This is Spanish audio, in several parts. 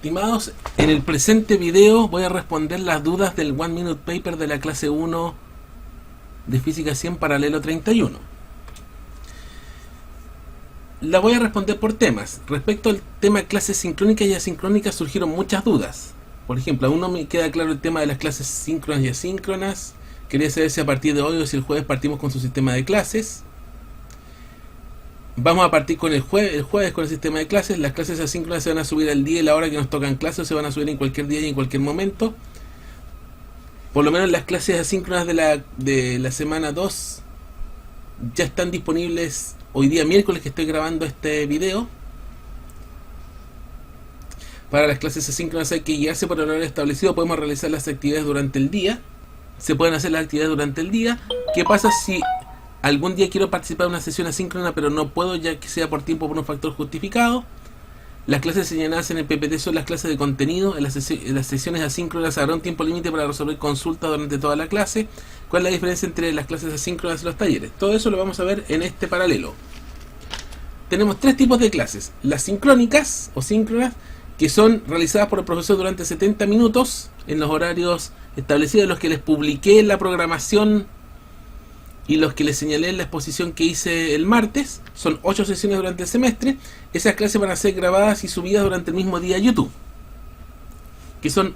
Estimados, en el presente video voy a responder las dudas del One Minute Paper de la clase 1 de Física 100 Paralelo 31. La voy a responder por temas. Respecto al tema de clases sincrónicas y asincrónicas surgieron muchas dudas. Por ejemplo, aún no me queda claro el tema de las clases síncronas y asíncronas. Quería saber si a partir de hoy o si el jueves partimos con su sistema de clases. Vamos a partir con el jueves con el sistema de clases. Las clases asíncronas se van a subir al día y la hora que nos tocan clases, o se van a subir en cualquier día y en cualquier momento. Por lo menos las clases asíncronas de la semana 2 ya están disponibles hoy día miércoles que estoy grabando este video. Para las clases asíncronas hay que guiarse por el horario establecido. Podemos realizar las actividades durante el día. Se pueden hacer las actividades durante el día. ¿Qué pasa si algún día quiero participar en una sesión asíncrona pero no puedo, ya que sea por tiempo por un factor justificado? Las clases señaladas en el PPT son las clases de contenido. En las sesiones asíncronas habrá un tiempo límite para resolver consultas durante toda la clase. ¿Cuál es la diferencia entre las clases asíncronas y los talleres? Todo eso lo vamos a ver en este paralelo. Tenemos tres tipos de clases: las sincrónicas o síncronas, que son realizadas por el profesor durante 70 minutos en los horarios establecidos, los que les publiqué en la programación y los que les señalé en la exposición que hice el martes. Son 8 sesiones durante el semestre. Esas clases van a ser grabadas y subidas durante el mismo día a YouTube, que son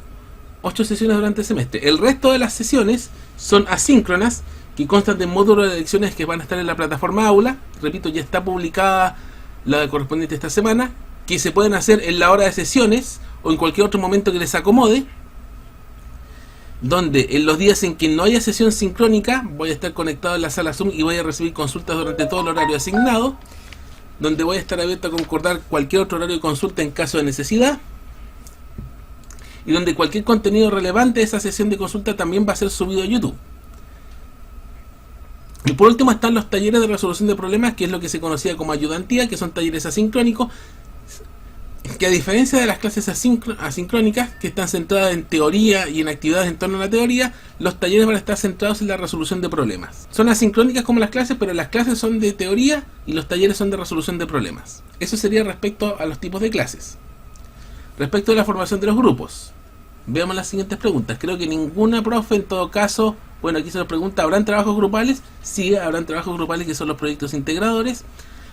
8 sesiones durante el semestre. El resto de las sesiones son asíncronas, que constan de módulos de lecciones que van a estar en la plataforma Aula. Repito, ya está publicada la correspondiente esta semana, que se pueden hacer en la hora de sesiones o en cualquier otro momento que les acomode, donde en los días en que no haya sesión sincrónica voy a estar conectado en la sala Zoom y voy a recibir consultas durante todo el horario asignado, donde voy a estar abierto a concordar cualquier otro horario de consulta en caso de necesidad, y donde cualquier contenido relevante de esa sesión de consulta también va a ser subido a YouTube. Y por último están los talleres de resolución de problemas, que es lo que se conocía como ayudantía, que son talleres asincrónicos, que a diferencia de las clases asincrónicas, que están centradas en teoría y en actividades en torno a la teoría, los talleres van a estar centrados en la resolución de problemas. Son asincrónicas como las clases, pero las clases son de teoría y los talleres son de resolución de problemas. Eso sería respecto a los tipos de clases. Respecto a la formación de los grupos, veamos las siguientes preguntas. Creo que ninguna profe, en todo caso, bueno, aquí se nos pregunta: ¿habrán trabajos grupales? Sí, habrán trabajos grupales, que son los proyectos integradores.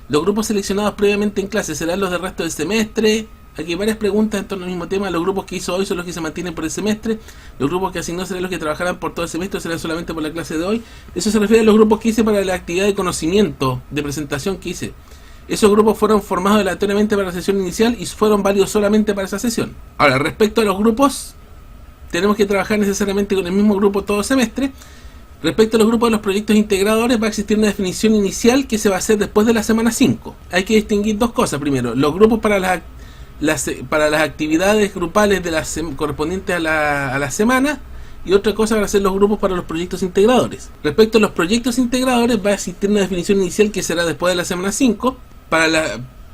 Los grupos seleccionados previamente en clase serán los del resto del semestre. Aquí hay varias preguntas en torno al mismo tema. Los grupos que hizo hoy son los que se mantienen por el semestre. Los grupos que asignó serán los que trabajarán por todo el semestre, o serán solamente por la clase de hoy. Eso se refiere a los grupos que hice para la actividad de conocimiento, de presentación que hice. Esos grupos fueron formados aleatoriamente para la sesión inicial y fueron válidos solamente para esa sesión. Ahora, respecto a los grupos, tenemos que trabajar necesariamente con el mismo grupo todo semestre. Respecto a los grupos de los proyectos integradores, va a existir una definición inicial que se va a hacer después de la semana 5. Hay que distinguir dos cosas. Primero, los grupos para las actividades grupales correspondientes a la semana, y otra cosa van a ser los grupos para los proyectos integradores. Respecto a los proyectos integradores, va a existir una definición inicial que será después de la semana 5.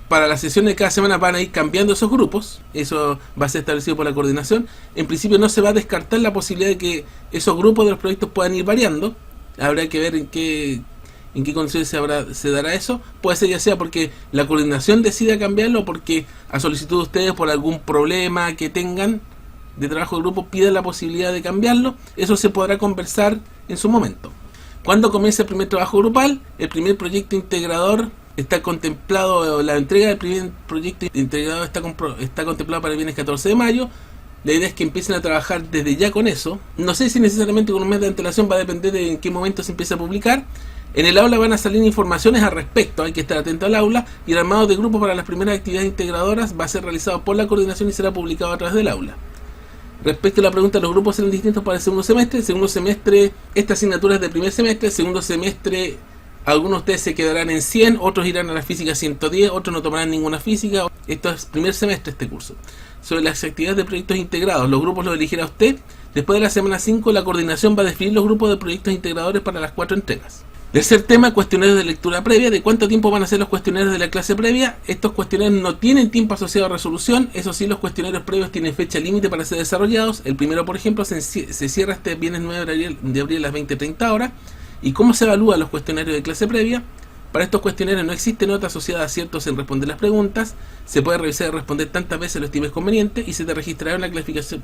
Para las sesiones de cada semana van a ir cambiando esos grupos. Eso va a ser establecido por la coordinación. En principio no se va a descartar la posibilidad de que esos grupos de los proyectos puedan ir variando. Habrá que ver en qué condiciones se dará eso. Puede ser ya sea porque la coordinación decida cambiarlo, o porque a solicitud de ustedes, por algún problema que tengan de trabajo de grupo, pidan la posibilidad de cambiarlo. Eso se podrá conversar en su momento. ¿Cuándo comienza el primer trabajo grupal? El primer proyecto integrador está contemplado, la entrega del primer proyecto integrador está contemplado para el viernes 14 de mayo. La idea es que empiecen a trabajar desde ya con eso. No sé si necesariamente con un mes de antelación, va a depender de en qué momento se empiece a publicar. En el aula van a salir informaciones al respecto, hay que estar atento al aula, y el armado de grupos para las primeras actividades integradoras va a ser realizado por la coordinación y será publicado a través del aula. Respecto a la pregunta, ¿los grupos serán distintos para el segundo semestre? El segundo semestre, esta asignatura es del primer semestre. El segundo semestre, algunos de ustedes se quedarán en 100, otros irán a la física 110, otros no tomarán ninguna física. Esto es primer semestre, este curso. Sobre las actividades de proyectos integrados, los grupos los elegirá usted. Después de la semana 5, la coordinación va a definir los grupos de proyectos integradores para las 4 entregas. Tercer tema, cuestionarios de lectura previa. ¿De cuánto tiempo van a ser los cuestionarios de la clase previa? Estos cuestionarios no tienen tiempo asociado a resolución. Eso sí, los cuestionarios previos tienen fecha límite para ser desarrollados. El primero, por ejemplo, se cierra este viernes 9 de abril a las 20:30 horas. ¿Y cómo se evalúan los cuestionarios de clase previa? Para estos cuestionarios no existe nota asociada a aciertos en responder las preguntas, se puede revisar y responder tantas veces lo estimes conveniente y se te registrará la calificación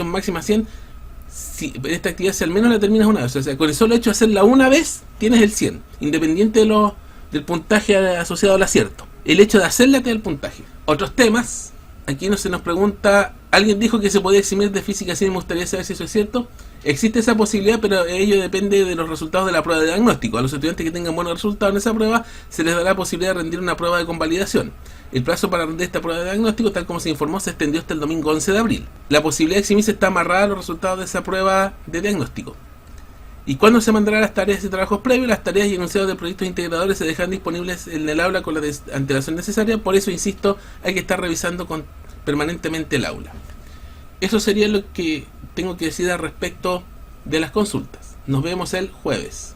máxima 100 si esta actividad si al menos la terminas una vez. O sea, con el solo hecho de hacerla una vez tienes el 100, independiente del puntaje asociado al acierto. El hecho de hacerla te da el puntaje. Otros temas, aquí no se nos pregunta, alguien dijo que se podía eximir de física, así me gustaría saber si eso es cierto. Existe esa posibilidad, pero ello depende de los resultados de la prueba de diagnóstico. A los estudiantes que tengan buenos resultados en esa prueba se les dará la posibilidad de rendir una prueba de convalidación. El plazo para rendir esta prueba de diagnóstico, tal como se informó, se extendió hasta el domingo 11 de abril. La posibilidad de eximirse está amarrada a los resultados de esa prueba de diagnóstico. ¿Y cuándo se mandarán las tareas y trabajos previos? Las tareas y enunciados de proyectos integradores se dejan disponibles en el aula con la antelación necesaria. Por eso, insisto, hay que estar revisando permanentemente el aula. Eso sería lo que tengo que decir al respecto de las consultas. Nos vemos el jueves.